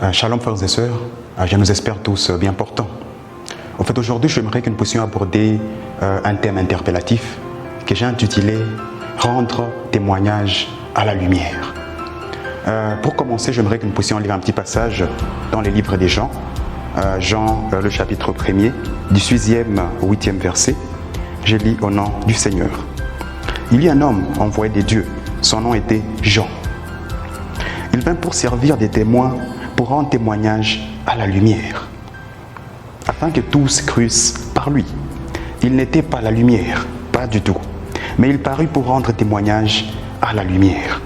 Shalom frères et sœurs, je nous espère tous bien portants. En fait, aujourd'hui, j'aimerais que nous puissions aborder un thème interpellatif que j'ai intitulé « Rendre témoignage à la lumière ». Pour commencer, j'aimerais que nous puissions lire un petit passage dans les livres des Jean, Jean le chapitre 1er, du 6e au 8e verset. Je lis au nom du Seigneur. Il y a un homme envoyé de Dieu, son nom était Jean. Il vint pour servir des témoins, pour rendre témoignage à la lumière, afin que tous crussent par lui. Il n'était pas la lumière, pas du tout, mais il parut pour rendre témoignage à la lumière.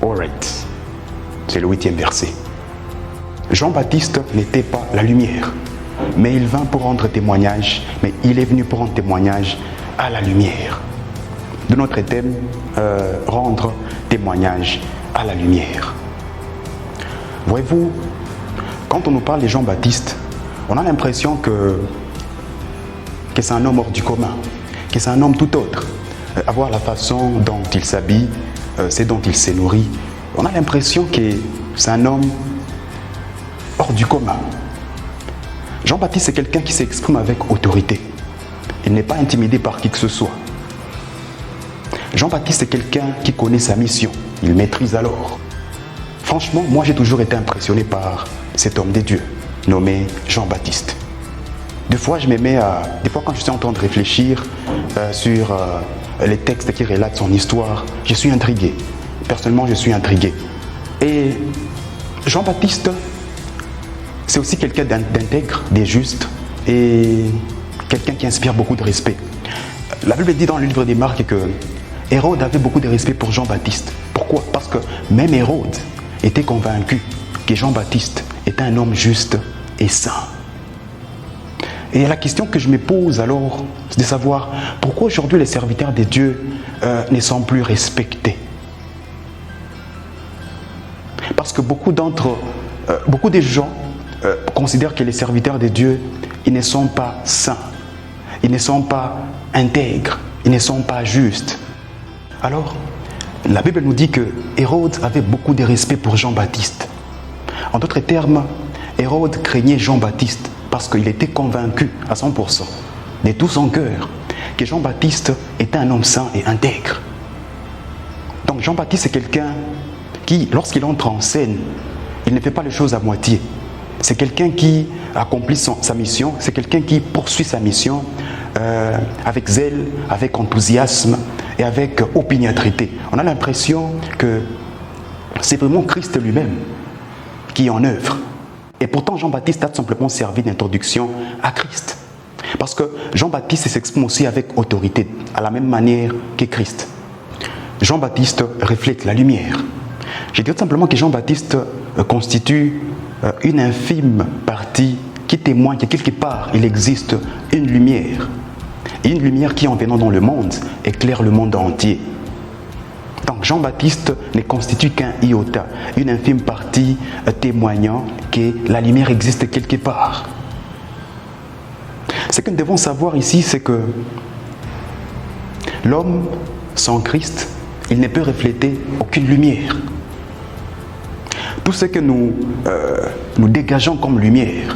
Alright, c'est le 8e verset. Jean-Baptiste n'était pas la lumière, mais il vint pour rendre témoignage, mais il est venu pour rendre témoignage à la lumière. De notre thème, rendre témoignage à la lumière. Voyez-vous, quand on nous parle de Jean-Baptiste, on a l'impression que c'est un homme hors du commun, que c'est un homme tout autre. À voir la façon dont il s'habille, c'est dont il s'est nourri, on a l'impression que c'est un homme hors du commun. Jean-Baptiste, c'est quelqu'un qui s'exprime avec autorité. Il n'est pas intimidé par qui que ce soit. Jean-Baptiste, c'est quelqu'un qui connaît sa mission. Il maîtrise alors. Franchement, moi j'ai toujours été impressionné par cet homme de Dieu, nommé Jean-Baptiste. Des fois, quand je suis en train de réfléchir sur les textes qui relatent son histoire, je suis intrigué. Personnellement, je suis intrigué. Et Jean-Baptiste, c'est aussi quelqu'un d'intègre, de juste et quelqu'un qui inspire beaucoup de respect. La Bible dit dans le livre des Marques que Hérode avait beaucoup de respect pour Jean-Baptiste. Pourquoi? Parce que même Hérode était convaincu que Jean-Baptiste était un homme juste et saint. Et la question que je me pose alors, c'est de savoir pourquoi aujourd'hui les serviteurs de Dieu ne sont plus respectés. Parce que beaucoup de gens considèrent que les serviteurs de Dieu, ils ne sont pas saints, ils ne sont pas intègres, ils ne sont pas justes. Alors, la Bible nous dit que Hérode avait beaucoup de respect pour Jean-Baptiste. En d'autres termes, Hérode craignait Jean-Baptiste parce qu'il était convaincu à 100%, de tout son cœur, que Jean-Baptiste était un homme saint et intègre. Donc Jean-Baptiste est quelqu'un qui, lorsqu'il entre en scène, il ne fait pas les choses à moitié. C'est quelqu'un qui accomplit sa mission, c'est quelqu'un qui poursuit sa mission avec zèle, avec enthousiasme et avec opiniâtreté. On a l'impression que c'est vraiment Christ lui-même qui est en œuvre. Et pourtant, Jean-Baptiste a tout simplement servi d'introduction à Christ. Parce que Jean-Baptiste s'exprime aussi avec autorité, à la même manière que Christ. Jean-Baptiste reflète la lumière. Je dis tout simplement que Jean-Baptiste constitue une infime partie qui témoigne que quelque part, il existe une lumière. Et une lumière qui, en venant dans le monde, éclaire le monde entier. Donc Jean-Baptiste ne constitue qu'un iota, une infime partie témoignant que la lumière existe quelque part. Ce que nous devons savoir ici, c'est que l'homme sans Christ, il ne peut refléter aucune lumière. Tout ce que nous dégageons comme lumière,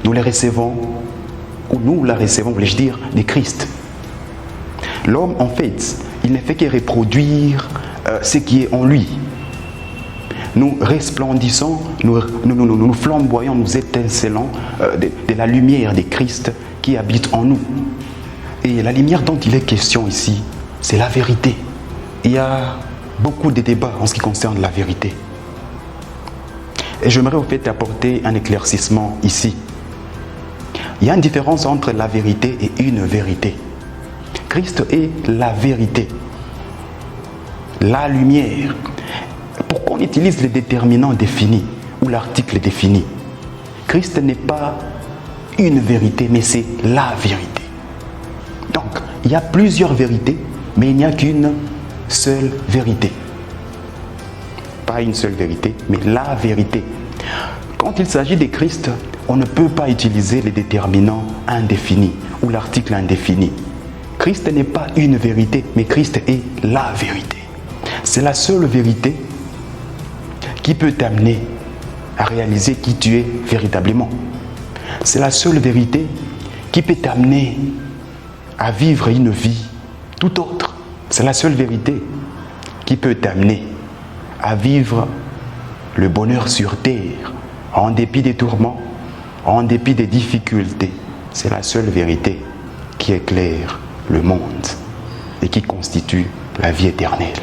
nous les recevons, ou nous la recevons, voulais-je dire, de Christ. L'homme, en fait, il ne fait que reproduire ce qui est en lui. Nous resplendissons, nous flamboyons, nous étincelons de la lumière de Christ qui habite en nous. Et la lumière dont il est question ici, c'est la vérité. Il y a beaucoup de débats en ce qui concerne la vérité. Et j'aimerais au fait apporter un éclaircissement ici. Il y a une différence entre la vérité et une vérité. Christ est la vérité, la lumière. Pourquoi on utilise le déterminant défini ou l'article défini? Christ n'est pas une vérité, mais c'est la vérité. Donc, il y a plusieurs vérités, mais il n'y a qu'une seule vérité. Pas une seule vérité, mais la vérité. Quand il s'agit de Christ, on ne peut pas utiliser les déterminants indéfinis ou l'article indéfini. Christ n'est pas une vérité, mais Christ est la vérité. C'est la seule vérité qui peut t'amener à réaliser qui tu es véritablement. C'est la seule vérité qui peut t'amener à vivre une vie tout autre. C'est la seule vérité qui peut t'amener à vivre le bonheur sur terre, en dépit des tourments, en dépit des difficultés. C'est la seule vérité qui éclaire le monde et qui constitue la vie éternelle.